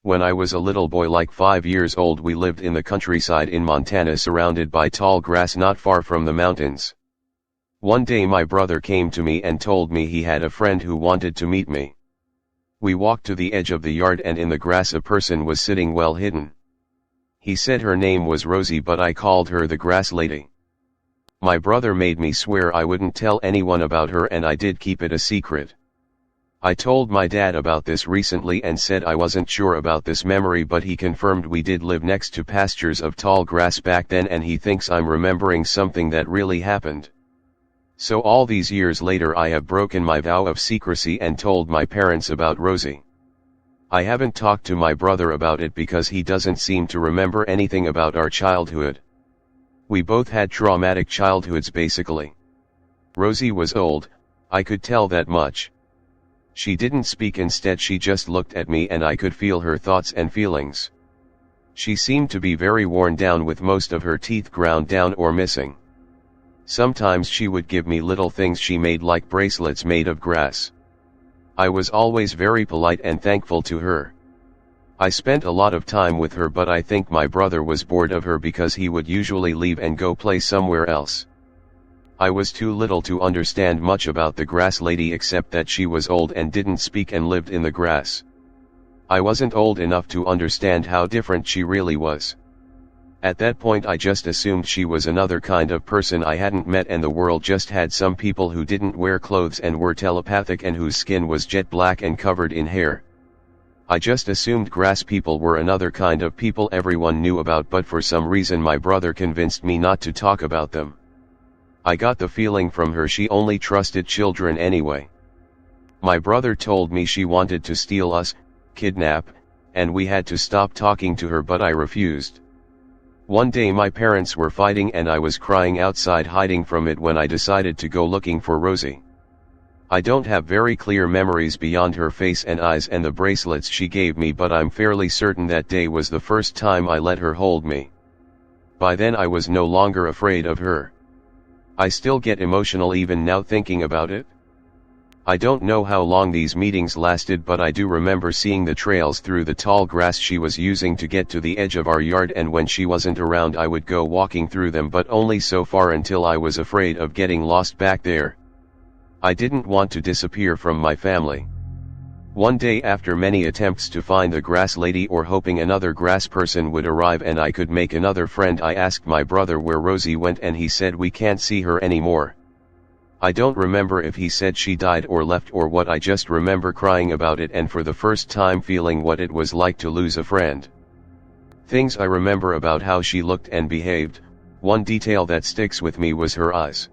When I was a little boy like 5 years old, we lived in the countryside in Montana, surrounded by tall grass not far from the mountains. One day my brother came to me and told me he had a friend who wanted to meet me. We walked to the edge of the yard, and in the grass a person was sitting well hidden. He said her name was Rosie, but I called her the grass lady. My brother made me swear I wouldn't tell anyone about her, and I did keep it a secret. I told my dad about this recently and said I wasn't sure about this memory, but he confirmed we did live next to pastures of tall grass back then, and he thinks I'm remembering something that really happened. So all these years later I have broken my vow of secrecy and told my parents about Rosie. I haven't talked to my brother about it because he doesn't seem to remember anything about our childhood. We both had traumatic childhoods basically. Rosie was old, I could tell that much. She didn't speak, instead she just looked at me and I could feel her thoughts and feelings. She seemed to be very worn down, with most of her teeth ground down or missing. Sometimes she would give me little things she made, like bracelets made of grass. I was always very polite and thankful to her. I spent a lot of time with her, but I think my brother was bored of her because he would usually leave and go play somewhere else. I was too little to understand much about the grass lady, except that she was old and didn't speak and lived in the grass. I wasn't old enough to understand how different she really was. At that point I just assumed she was another kind of person I hadn't met, and the world just had some people who didn't wear clothes and were telepathic and whose skin was jet black and covered in hair. I just assumed grass people were another kind of people everyone knew about, but for some reason my brother convinced me not to talk about them. I got the feeling from her she only trusted children anyway. My brother told me she wanted to steal us, kidnap, and we had to stop talking to her, but I refused. One day my parents were fighting and I was crying outside, hiding from it, when I decided to go looking for Rosie. I don't have very clear memories beyond her face and eyes and the bracelets she gave me, but I'm fairly certain that day was the first time I let her hold me. By then I was no longer afraid of her. I still get emotional even now thinking about it. I don't know how long these meetings lasted, but I do remember seeing the trails through the tall grass she was using to get to the edge of our yard, and when she wasn't around I would go walking through them, but only so far until I was afraid of getting lost back there. I didn't want to disappear from my family. One day, after many attempts to find the grass lady or hoping another grass person would arrive and I could make another friend, I asked my brother where Rosie went, and he said we can't see her anymore. I don't remember if he said she died or left or what. I just remember crying about it and for the first time feeling what it was like to lose a friend. Things I remember about how she looked and behaved: one detail that sticks with me was her eyes.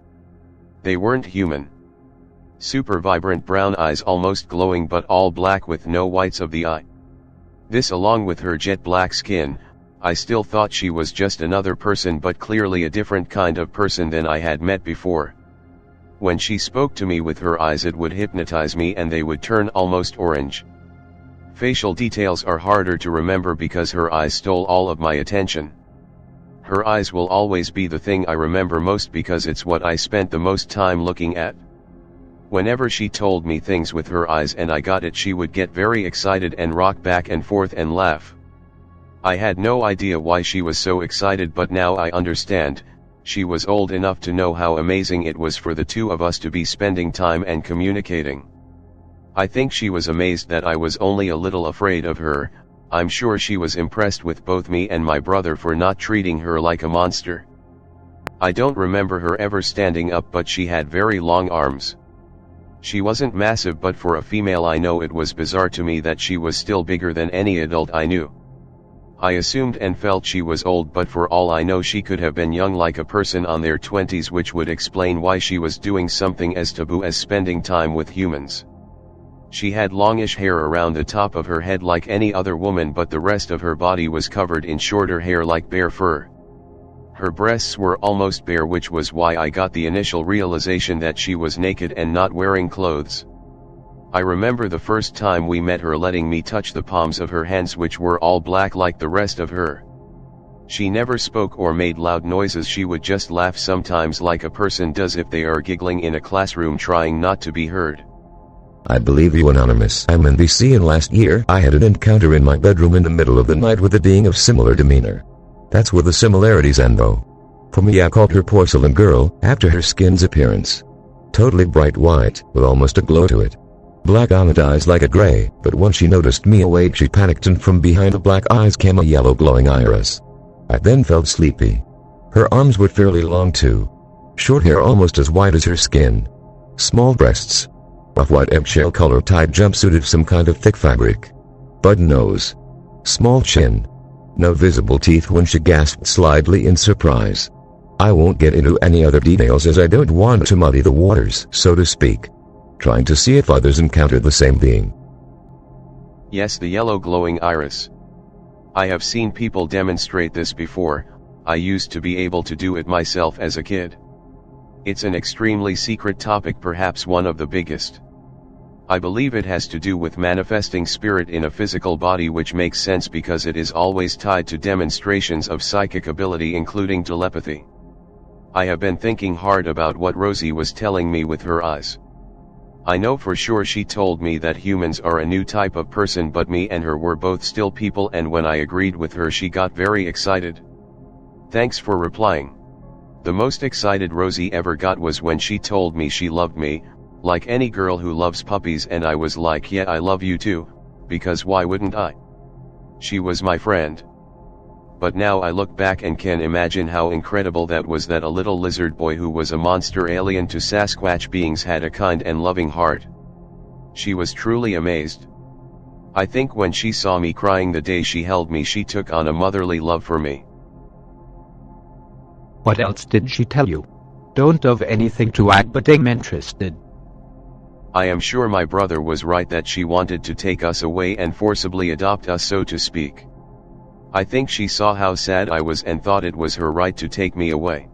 They weren't human. Super vibrant brown eyes, almost glowing, but all black with no whites of the eye. This, along with her jet black skin, I still thought she was just another person, but clearly a different kind of person than I had met before. When she spoke to me with her eyes, it would hypnotize me and they would turn almost orange. Facial details are harder to remember because her eyes stole all of my attention. Her eyes will always be the thing I remember most because it's what I spent the most time looking at. Whenever she told me things with her eyes and I got it, she would get very excited and rock back and forth and laugh. I had no idea why she was so excited, but now I understand. She was old enough to know how amazing it was for the two of us to be spending time and communicating. I think she was amazed that I was only a little afraid of her. I'm sure she was impressed with both me and my brother for not treating her like a monster. I don't remember her ever standing up, but she had very long arms. She wasn't massive, but for a female I know it was bizarre to me that she was still bigger than any adult I knew. I assumed and felt she was old, but for all I know she could have been young, like a person on their 20s, which would explain why she was doing something as taboo as spending time with humans. She had longish hair around the top of her head like any other woman, but the rest of her body was covered in shorter hair like bear fur. Her breasts were almost bare, which was why I got the initial realization that she was naked and not wearing clothes. I remember the first time we met her letting me touch the palms of her hands, which were all black like the rest of her. She never spoke or made loud noises. She would just laugh sometimes, like a person does if they are giggling in a classroom trying not to be heard. I believe you, Anonymous. I'm in DC, and last year I had an encounter in my bedroom in the middle of the night with a being of similar demeanor. That's where the similarities end though. For me, I called her Porcelain Girl, after her skin's appearance. Totally bright white, with almost a glow to it. Black almond eyes like a gray, but once she noticed me awake she panicked, and from behind the black eyes came a yellow glowing iris. I then felt sleepy. Her arms were fairly long too. Short hair almost as white as her skin. Small breasts. Off-white eggshell color tied jumpsuit of some kind of thick fabric. Button nose. Small chin. No visible teeth when she gasped slightly in surprise. I won't get into any other details as I don't want to muddy the waters, so to speak. Trying to see if others encountered the same being. Yes, the yellow glowing iris. I have seen people demonstrate this before. I used to be able to do it myself as a kid. It's an extremely secret topic, perhaps one of the biggest. I believe it has to do with manifesting spirit in a physical body, which makes sense because it is always tied to demonstrations of psychic ability, including telepathy. I have been thinking hard about what Rosie was telling me with her eyes. I know for sure she told me that humans are a new type of person, but me and her were both still people, and when I agreed with her she got very excited. Thanks for replying. The most excited Rosie ever got was when she told me she loved me, like any girl who loves puppies, and I was like, yeah, I love you too, because why wouldn't I? She was my friend. But now I look back and can imagine how incredible that was, that a little lizard boy who was a monster alien to Sasquatch beings had a kind and loving heart. She was truly amazed. I think when she saw me crying the day she held me, she took on a motherly love for me. What else did she tell you? Don't have anything to add, but I'm interested. I am sure my brother was right that she wanted to take us away and forcibly adopt us, so to speak. I think she saw how sad I was and thought it was her right to take me away.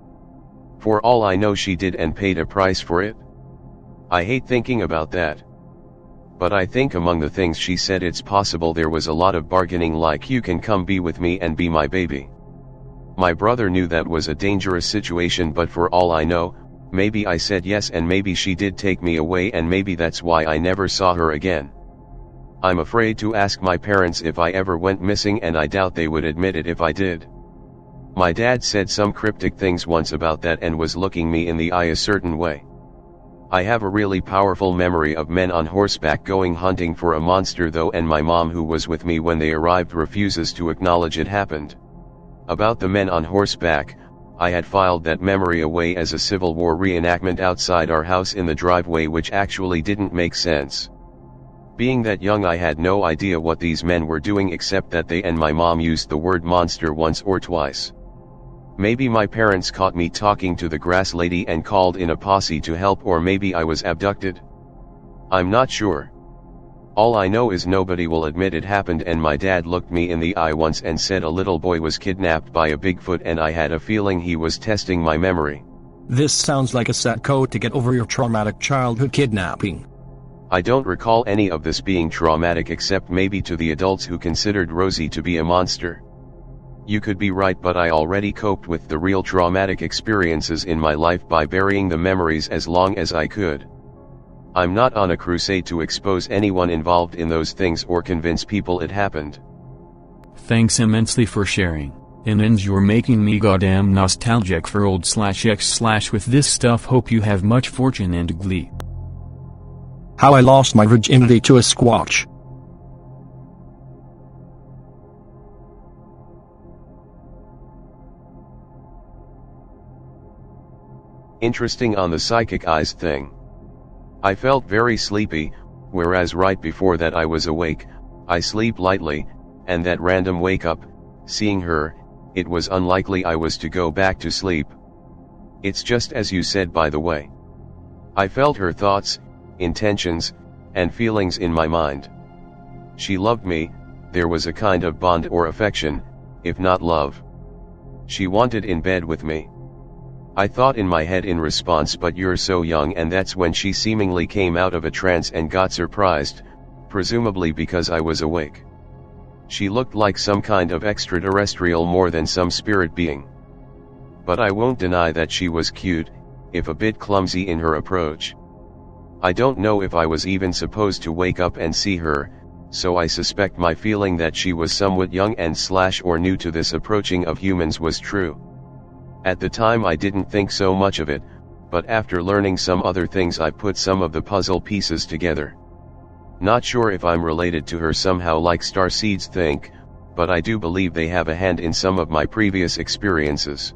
For all I know, she did and paid a price for it. I hate thinking about that. But I think among the things she said, it's possible there was a lot of bargaining, like, you can come be with me and be my baby. My brother knew that was a dangerous situation, but for all I know, maybe I said yes and maybe she did take me away, and maybe that's why I never saw her again. I'm afraid to ask my parents if I ever went missing, and I doubt they would admit it if I did. My dad said some cryptic things once about that and was looking me in the eye a certain way. I have a really powerful memory of men on horseback going hunting for a monster though, and my mom, who was with me when they arrived, refuses to acknowledge it happened. About the men on horseback, I had filed that memory away as a Civil War reenactment outside our house in the driveway, which actually didn't make sense. Being that young, I had no idea what these men were doing, except that they and my mom used the word monster once or twice. Maybe my parents caught me talking to the grass lady and called in a posse to help, or maybe I was abducted. I'm not sure. All I know is nobody will admit it happened, and my dad looked me in the eye once and said a little boy was kidnapped by a Bigfoot, and I had a feeling he was testing my memory. This sounds like a set code to get over your traumatic childhood kidnapping. I don't recall any of this being traumatic, except maybe to the adults who considered Rosie to be a monster. You could be right, but I already coped with the real traumatic experiences in my life by burying the memories as long as I could. I'm not on a crusade to expose anyone involved in those things or convince people it happened. Thanks immensely for sharing. Anons, you're making me goddamn nostalgic for old/x/ with this stuff. Hope you have much fortune and glee. How I lost my virginity to a squatch. Interesting on the psychic eyes thing. I felt very sleepy, whereas right before that I was awake. I sleep lightly, and that random wake up, seeing her, it was unlikely I was to go back to sleep. It's just as you said, by the way. I felt her thoughts, intentions, and feelings in my mind. She loved me. There was a kind of bond or affection, if not love. She wanted in bed with me. I thought in my head in response, but you're so young, and that's when she seemingly came out of a trance and got surprised, presumably because I was awake. She looked like some kind of extraterrestrial more than some spirit being. But I won't deny that she was cute, if a bit clumsy in her approach. I don't know if I was even supposed to wake up and see her, so I suspect my feeling that she was somewhat young and or new to this approaching of humans was true. At the time I didn't think so much of it, but after learning some other things I put some of the puzzle pieces together. Not sure if I'm related to her somehow like starseeds think, but I do believe they have a hand in some of my previous experiences.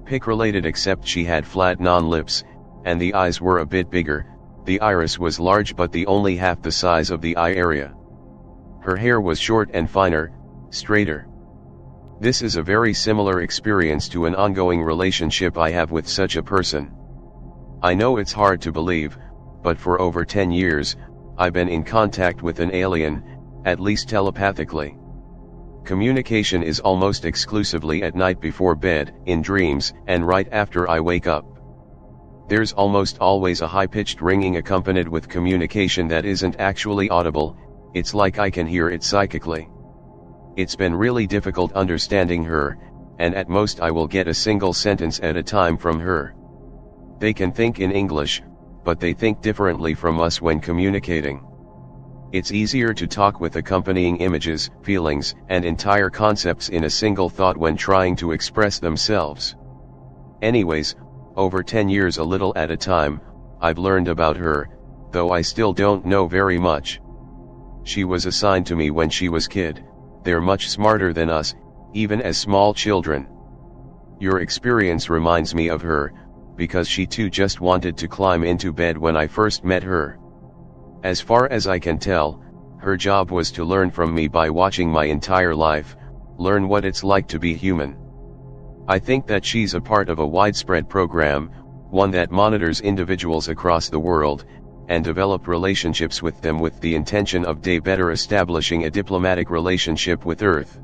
Pic related except she had flat non-lips, and the eyes were a bit bigger, the iris was large but the only half the size of the eye area. Her hair was short and finer, straighter. This is a very similar experience to an ongoing relationship I have with such a person. I know it's hard to believe, but for over 10 years, I've been in contact with an alien, at least telepathically. Communication is almost exclusively at night before bed, in dreams, and right after I wake up. There's almost always a high-pitched ringing accompanied with communication that isn't actually audible, it's like I can hear it psychically. It's been really difficult understanding her, and at most I will get a single sentence at a time from her. They can think in English, but they think differently from us when communicating. It's easier to talk with accompanying images, feelings, and entire concepts in a single thought when trying to express themselves. Anyways, over 10 years a little at a time, I've learned about her, though I still don't know very much. She was assigned to me when she was kid. They're much smarter than us, even as small children. Your experience reminds me of her, because she too just wanted to climb into bed when I first met her. As far as I can tell, her job was to learn from me by watching my entire life, learn what it's like to be human. I think that she's a part of a widespread program, one that monitors individuals across the world, and develop relationships with them with the intention of better establishing a diplomatic relationship with Earth.